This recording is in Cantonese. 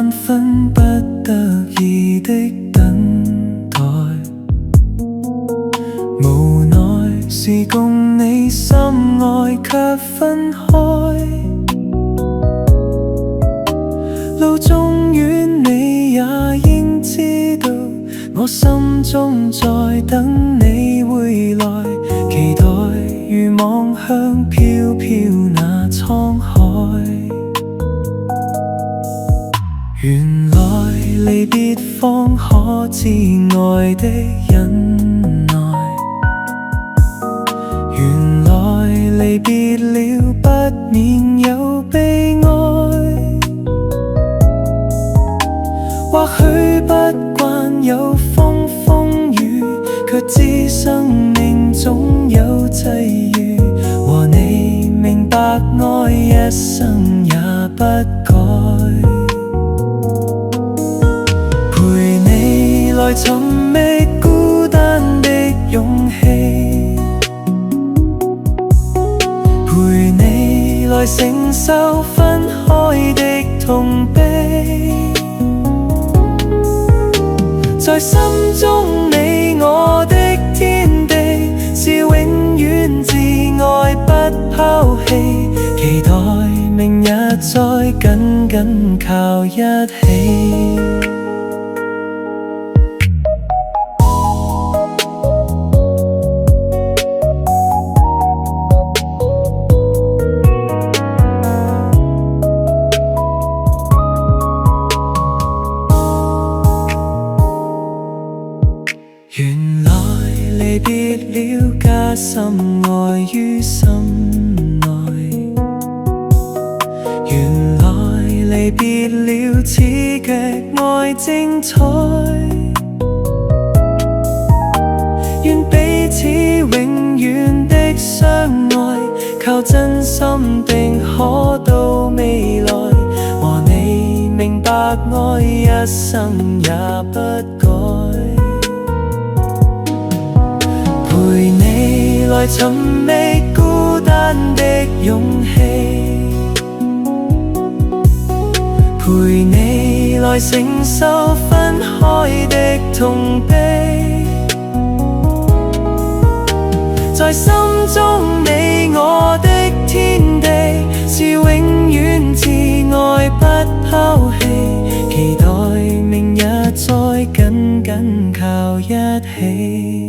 萬分不得已的等待，無奈是共你心愛卻分開，路縱遠你也應知道，我心中在等你回來，期待如望向飄飄那滄海。原來離別方可知愛的忍耐，原來離別了不免有悲哀，或許不慣有風雨，卻知生命總有際遇，和你明白愛一生也不改，陪你來尋覓孤單的勇氣，陪你來承受分開的痛悲，在心中你我的天地，是永遠自愛不拋棄，期待明日再緊緊靠一起。原來離別了加深愛於心內，原來離別了此劇愛精彩，願彼此永遠的相愛，靠真心定可到未來，和你明白愛一生也不改，陪你來尋覓孤單的勇氣，陪你來承受分開的痛悲，在心中你我的天地，是永遠自愛不拋棄，期待明日再緊緊靠一起。